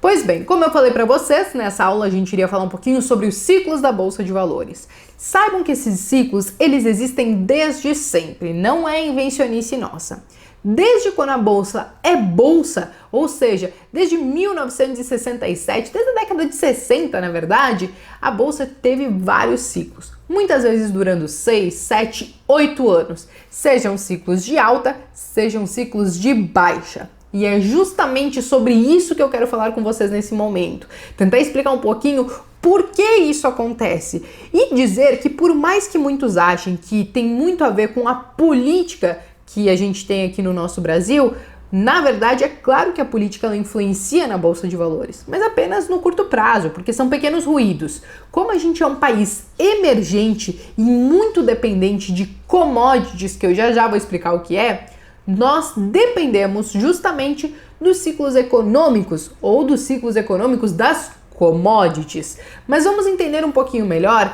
Pois bem, como eu falei para vocês, nessa aula a gente iria falar um pouquinho sobre os ciclos da Bolsa de Valores. Saibam que esses ciclos, eles existem desde sempre, não é invencionice nossa. Desde quando a bolsa é bolsa, ou seja, desde 1967, desde a década de 60, na verdade, a bolsa teve vários ciclos, muitas vezes durando 6, 7, 8 anos, sejam ciclos de alta, sejam ciclos de baixa. E é justamente sobre isso que eu quero falar com vocês nesse momento. Tentar explicar um pouquinho por que isso acontece. E dizer que por mais que muitos achem que tem muito a ver com a política que a gente tem aqui no nosso Brasil, na verdade é claro que a política ela influencia na Bolsa de Valores, mas apenas no curto prazo, porque são pequenos ruídos. Como a gente é um país emergente e muito dependente de commodities, que eu já vou explicar o que é, nós dependemos justamente dos ciclos econômicos ou dos ciclos econômicos das commodities. Mas vamos entender um pouquinho melhor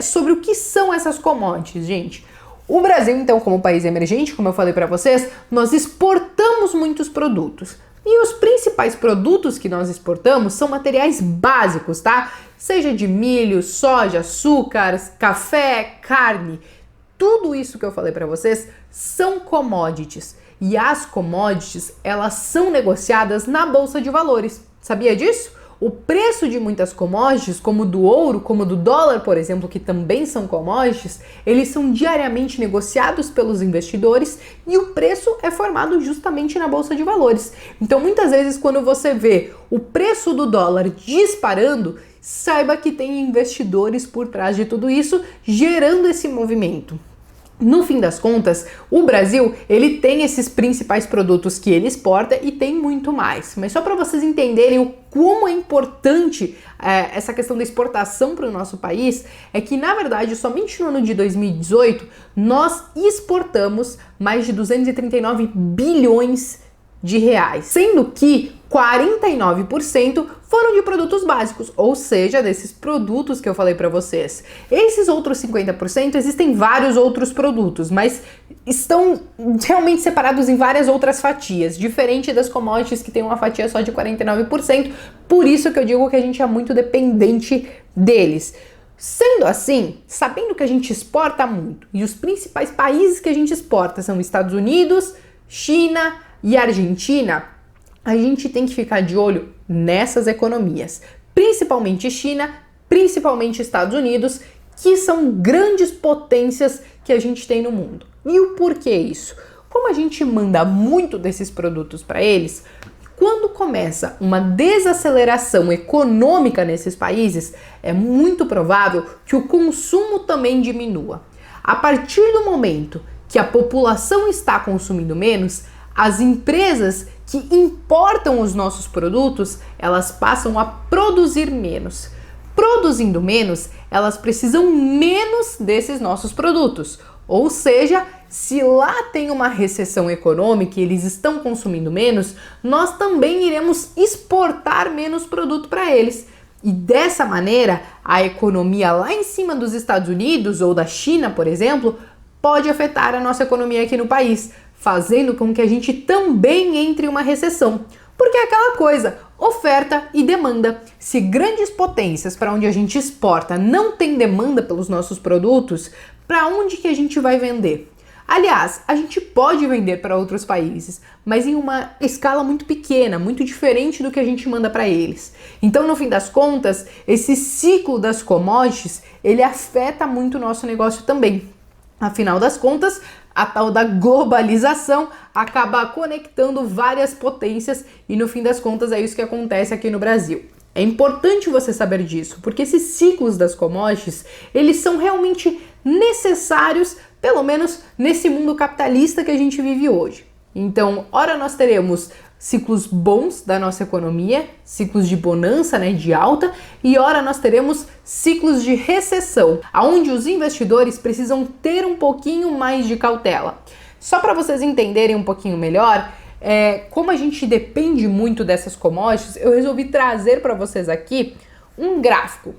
sobre o que são essas commodities, gente. O Brasil, então, como país emergente, como eu falei para vocês, nós exportamos muitos produtos. E os principais produtos que nós exportamos são materiais básicos, tá? Seja de milho, soja, açúcar, café, carne. Tudo isso que eu falei para vocês são commodities. E as commodities, elas são negociadas na Bolsa de Valores. Sabia disso? O preço de muitas commodities, como do ouro, como do dólar, por exemplo, que também são commodities, eles são diariamente negociados pelos investidores e o preço é formado justamente na Bolsa de Valores. Então, muitas vezes, quando você vê o preço do dólar disparando, saiba que tem investidores por trás de tudo isso, gerando esse movimento. No fim das contas, o Brasil, ele tem esses principais produtos que ele exporta e tem muito mais. Mas só para vocês entenderem o como é importante essa questão da exportação para o nosso país, é que, na verdade, somente no ano de 2018, nós exportamos mais de 239 bilhões de reais, sendo que 49% foram de produtos básicos, ou seja, desses produtos que eu falei para vocês. Esses outros 50% existem vários outros produtos, mas estão realmente separados em várias outras fatias, diferente das commodities que tem uma fatia só de 49%, por isso que eu digo que a gente é muito dependente deles. Sendo assim, sabendo que a gente exporta muito, e os principais países que a gente exporta são Estados Unidos, China e Argentina, a gente tem que ficar de olho nessas economias, principalmente China, principalmente Estados Unidos, que são grandes potências que a gente tem no mundo. E o porquê isso? Como a gente manda muito desses produtos para eles, quando começa uma desaceleração econômica nesses países, é muito provável que o consumo também diminua. A partir do momento que a população está consumindo menos, as empresas que importam os nossos produtos, elas passam a produzir menos. Produzindo menos, elas precisam menos desses nossos produtos. Ou seja, se lá tem uma recessão econômica e eles estão consumindo menos, nós também iremos exportar menos produto para eles. E dessa maneira, a economia lá em cima dos Estados Unidos ou da China, por exemplo, pode afetar a nossa economia aqui no país, fazendo com que a gente também entre em uma recessão. Porque é aquela coisa, oferta e demanda. Se grandes potências para onde a gente exporta não tem demanda pelos nossos produtos, para onde que a gente vai vender? Aliás, a gente pode vender para outros países, mas em uma escala muito pequena, muito diferente do que a gente manda para eles. Então, no fim das contas, esse ciclo das commodities, ele afeta muito o nosso negócio também. Afinal das contas, a tal da globalização acaba conectando várias potências e no fim das contas é isso que acontece aqui no Brasil. É importante você saber disso, porque esses ciclos das commodities, eles são realmente necessários, pelo menos nesse mundo capitalista que a gente vive hoje. Então, ora nós teremos ciclos bons da nossa economia, ciclos de bonança, de alta, e ora nós teremos ciclos de recessão, onde os investidores precisam ter um pouquinho mais de cautela. Só para vocês entenderem um pouquinho melhor, como a gente depende muito dessas commodities, eu resolvi trazer para vocês aqui um gráfico,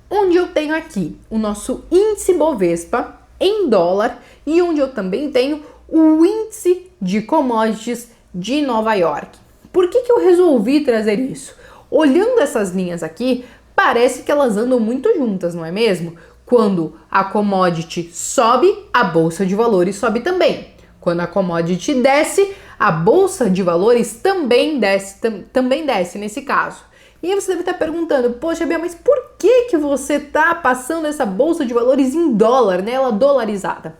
onde eu tenho aqui o nosso índice Bovespa em dólar e onde eu também tenho o índice de commodities de Nova York. Por que eu resolvi trazer isso? Olhando essas linhas aqui, parece que elas andam muito juntas, não é mesmo? Quando a commodity sobe, a bolsa de valores sobe também. Quando a commodity desce, a bolsa de valores também desce nesse caso. E aí você deve estar perguntando, poxa, Bia, mas por que você está passando essa bolsa de valores em dólar, né? Ela dolarizada?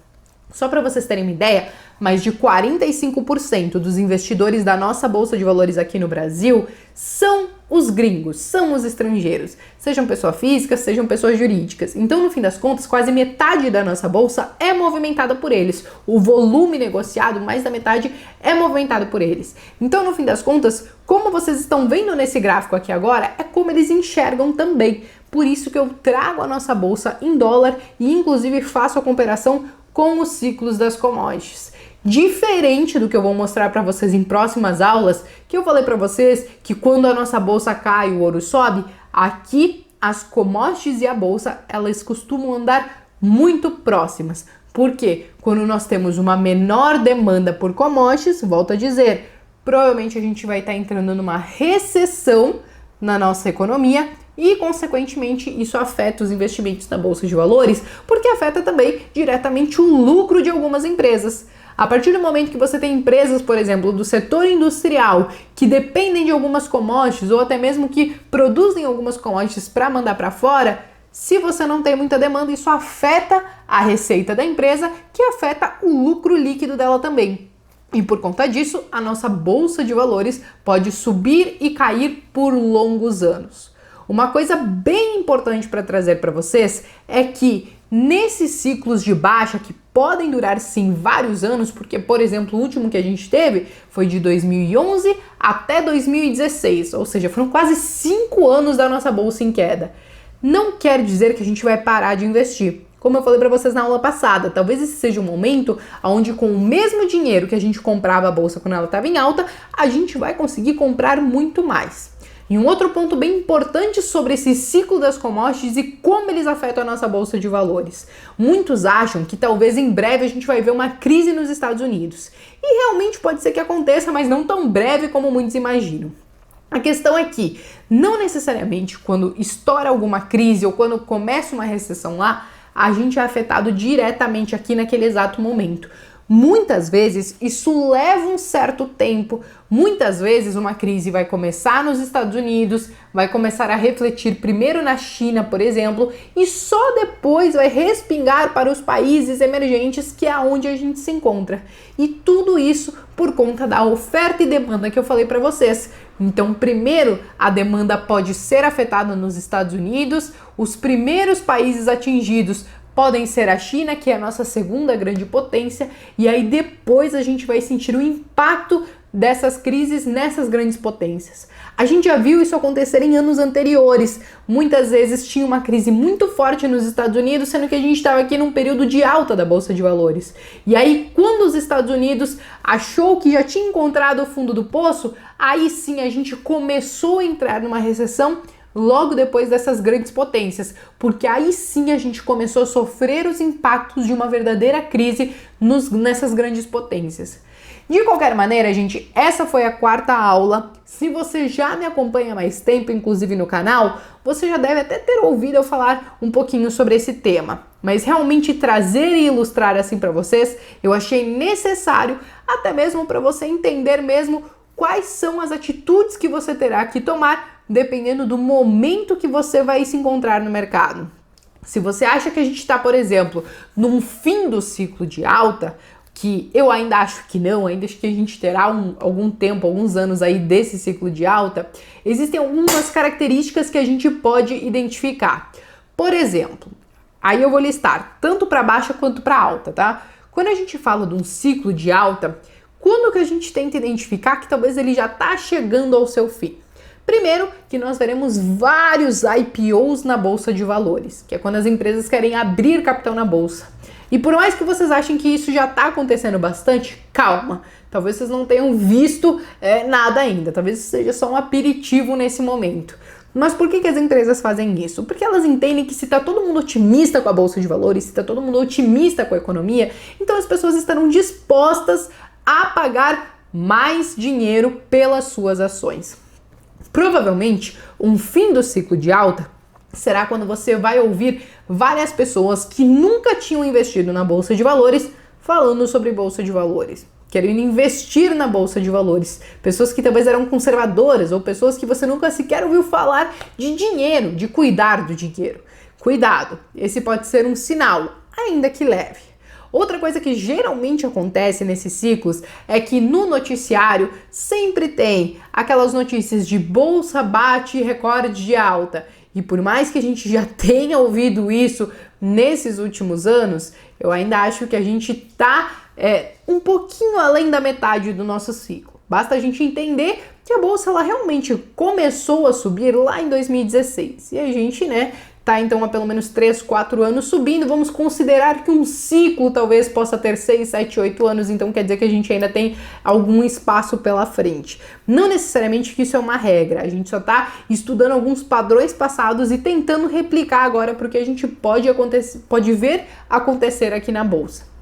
Só para vocês terem uma ideia, mais de 45% dos investidores da nossa bolsa de valores aqui no Brasil são os gringos, são os estrangeiros, sejam pessoas físicas, sejam pessoas jurídicas. Então, no fim das contas, quase metade da nossa bolsa é movimentada por eles. O volume negociado, mais da metade, é movimentado por eles. Então, no fim das contas, como vocês estão vendo nesse gráfico aqui agora, é como eles enxergam também. Por isso que eu trago a nossa bolsa em dólar e, inclusive, faço a comparação com os ciclos das commodities. Diferente do que eu vou mostrar para vocês em próximas aulas, que eu falei para vocês que quando a nossa bolsa cai, o ouro sobe, aqui as commodities e a bolsa, elas costumam andar muito próximas. Por quê? Quando nós temos uma menor demanda por commodities, volto a dizer, provavelmente a gente vai estar entrando numa recessão na nossa economia e, consequentemente, isso afeta os investimentos na bolsa de valores, porque afeta também diretamente o lucro de algumas empresas. A partir do momento que você tem empresas, por exemplo, do setor industrial, que dependem de algumas commodities ou até mesmo que produzem algumas commodities para mandar para fora, se você não tem muita demanda, isso afeta a receita da empresa, que afeta o lucro líquido dela também. E por conta disso, a nossa bolsa de valores pode subir e cair por longos anos. Uma coisa bem importante para trazer para vocês é que nesses ciclos de baixa, que podem durar sim vários anos, porque, por exemplo, o último que a gente teve foi de 2011 até 2016, ou seja, foram quase 5 anos da nossa bolsa em queda. Não quer dizer que a gente vai parar de investir. Como eu falei para vocês na aula passada, talvez esse seja um momento onde com o mesmo dinheiro que a gente comprava a bolsa quando ela estava em alta, a gente vai conseguir comprar muito mais. E um outro ponto bem importante sobre esse ciclo das commodities e como eles afetam a nossa bolsa de valores. Muitos acham que talvez em breve a gente vai ver uma crise nos Estados Unidos. E realmente pode ser que aconteça, mas não tão breve como muitos imaginam. A questão é que, não necessariamente quando estoura alguma crise ou quando começa uma recessão lá, a gente é afetado diretamente aqui naquele exato momento. Muitas vezes isso leva um certo tempo, muitas vezes uma crise vai começar nos Estados Unidos, vai começar a refletir primeiro na China, por exemplo, e só depois vai respingar para os países emergentes, que é onde a gente se encontra. E tudo isso por conta da oferta e demanda que eu falei para vocês. Então, primeiro, a demanda pode ser afetada nos Estados Unidos, os primeiros países atingidos podem ser a China, que é a nossa segunda grande potência, e aí depois a gente vai sentir o impacto dessas crises nessas grandes potências. A gente já viu isso acontecer em anos anteriores. Muitas vezes tinha uma crise muito forte nos Estados Unidos, sendo que a gente estava aqui num período de alta da Bolsa de Valores. E aí, quando os Estados Unidos achou que já tinha encontrado o fundo do poço, aí sim a gente começou a entrar numa recessão logo depois dessas grandes potências, porque aí sim a gente começou a sofrer os impactos de uma verdadeira crise nessas grandes potências. De qualquer maneira, gente, essa foi a 4ª aula. Se você já me acompanha há mais tempo, inclusive no canal, você já deve até ter ouvido eu falar um pouquinho sobre esse tema. Mas realmente trazer e ilustrar assim para vocês, eu achei necessário, até mesmo para você entender mesmo quais são as atitudes que você terá que tomar dependendo do momento que você vai se encontrar no mercado. Se você acha que a gente está, por exemplo, num fim do ciclo de alta, que eu ainda acho que não, ainda acho que a gente terá algum tempo, alguns anos aí desse ciclo de alta, existem algumas características que a gente pode identificar. Por exemplo, aí eu vou listar tanto para baixa quanto para alta, tá? Quando a gente fala de um ciclo de alta, quando que a gente tenta identificar que talvez ele já está chegando ao seu fim? Primeiro, que nós veremos vários IPOs na Bolsa de Valores, que é quando as empresas querem abrir capital na Bolsa. E por mais que vocês achem que isso já está acontecendo bastante, calma, talvez vocês não tenham visto nada ainda, talvez seja só um aperitivo nesse momento. Mas por que as empresas fazem isso? Porque elas entendem que se está todo mundo otimista com a Bolsa de Valores, se está todo mundo otimista com a economia, então as pessoas estarão dispostas a pagar mais dinheiro pelas suas ações. Provavelmente, um fim do ciclo de alta será quando você vai ouvir várias pessoas que nunca tinham investido na Bolsa de Valores falando sobre Bolsa de Valores, querendo investir na Bolsa de Valores. Pessoas que talvez eram conservadoras ou pessoas que você nunca sequer ouviu falar de dinheiro, de cuidar do dinheiro. Cuidado, esse pode ser um sinal, ainda que leve. Outra coisa que geralmente acontece nesses ciclos é que no noticiário sempre tem aquelas notícias de bolsa bate recorde de alta. E por mais que a gente já tenha ouvido isso nesses últimos anos, eu ainda acho que a gente está um pouquinho além da metade do nosso ciclo. Basta a gente entender que a bolsa ela realmente começou a subir lá em 2016. E a gente, tá então há pelo menos 3, 4 anos subindo. Vamos considerar que um ciclo talvez possa ter 6, 7, 8 anos, então quer dizer que a gente ainda tem algum espaço pela frente. Não necessariamente que isso é uma regra, a gente só tá estudando alguns padrões passados e tentando replicar agora para o que a gente pode ver acontecer aqui na bolsa.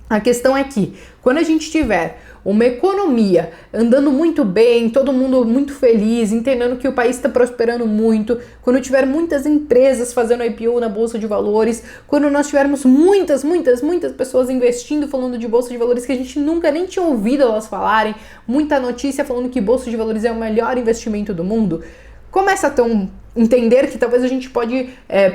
A questão é que, quando a gente tiver uma economia andando muito bem, todo mundo muito feliz, entendendo que o país está prosperando muito, quando tiver muitas empresas fazendo IPO na Bolsa de Valores, quando nós tivermos muitas pessoas investindo, falando de Bolsa de Valores que a gente nunca nem tinha ouvido elas falarem, muita notícia falando que Bolsa de Valores é o melhor investimento do mundo, começa a entender que talvez a gente pode,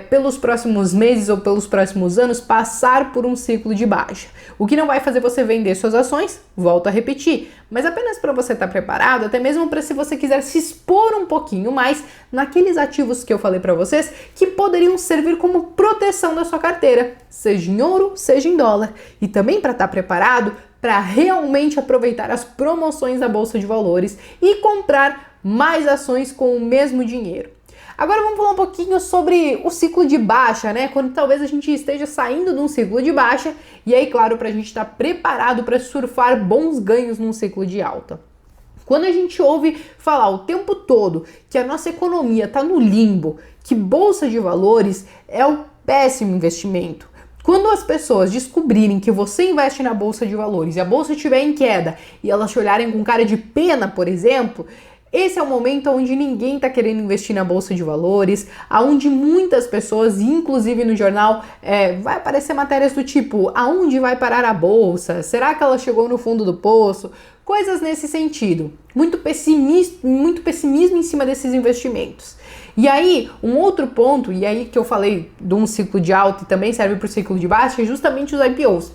pelos próximos meses ou pelos próximos anos, passar por um ciclo de baixa. O que não vai fazer você vender suas ações, volto a repetir, mas apenas para você estar preparado, até mesmo para se você quiser se expor um pouquinho mais naqueles ativos que eu falei para vocês, que poderiam servir como proteção da sua carteira, seja em ouro, seja em dólar. E também para estar preparado para realmente aproveitar as promoções da Bolsa de Valores e comprar mais ações com o mesmo dinheiro. Agora vamos falar um pouquinho sobre o ciclo de baixa, quando talvez a gente esteja saindo de um ciclo de baixa e aí, claro, para a gente estar preparado para surfar bons ganhos num ciclo de alta. Quando a gente ouve falar o tempo todo que a nossa economia está no limbo, que Bolsa de Valores é um péssimo investimento, quando as pessoas descobrirem que você investe na Bolsa de Valores e a Bolsa estiver em queda e elas te olharem com cara de pena, por exemplo, esse é o momento onde ninguém está querendo investir na Bolsa de Valores, onde muitas pessoas, inclusive no jornal, vai aparecer matérias do tipo, aonde vai parar a Bolsa? Será que ela chegou no fundo do poço? Coisas nesse sentido. Muito pessimismo em cima desses investimentos. E aí, um outro ponto, e aí que eu falei de um ciclo de alta e também serve para o ciclo de baixa, é justamente os IPOs.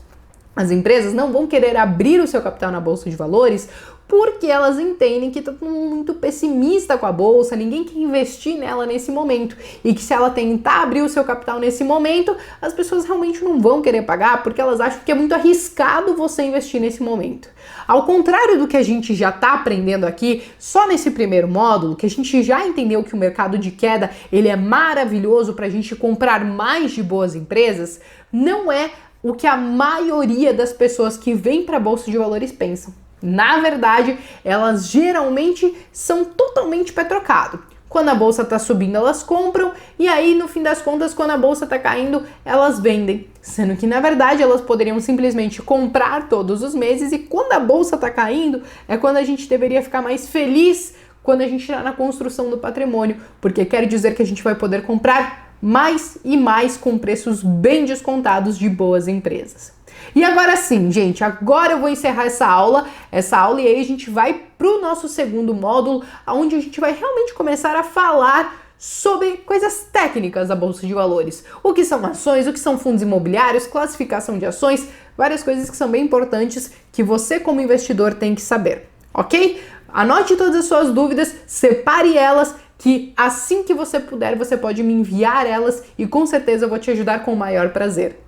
As empresas não vão querer abrir o seu capital na Bolsa de Valores porque elas entendem que está todo mundo muito pessimista com a bolsa, ninguém quer investir nela nesse momento, e que se ela tentar abrir o seu capital nesse momento, as pessoas realmente não vão querer pagar porque elas acham que é muito arriscado você investir nesse momento. Ao contrário do que a gente já está aprendendo aqui, só nesse primeiro módulo, que a gente já entendeu que o mercado de queda ele é maravilhoso para a gente comprar mais de boas empresas, não é o que a maioria das pessoas que vêm para a Bolsa de Valores pensam. Na verdade, elas geralmente são totalmente pé trocado. Quando a bolsa está subindo, elas compram, e aí, no fim das contas, quando a bolsa está caindo, elas vendem. Sendo que, na verdade, elas poderiam simplesmente comprar todos os meses, e quando a bolsa está caindo, é quando a gente deveria ficar mais feliz quando a gente está na construção do patrimônio, porque quer dizer que a gente vai poder comprar mais e mais com preços bem descontados de boas empresas. E agora sim, gente, agora eu vou encerrar essa aula e aí a gente vai para o nosso segundo módulo, onde a gente vai realmente começar a falar sobre coisas técnicas da Bolsa de Valores. O que são ações, o que são fundos imobiliários, classificação de ações, várias coisas que são bem importantes que você como investidor tem que saber, ok? Anote todas as suas dúvidas, separe elas, que assim que você puder, você pode me enviar elas e com certeza eu vou te ajudar com o maior prazer.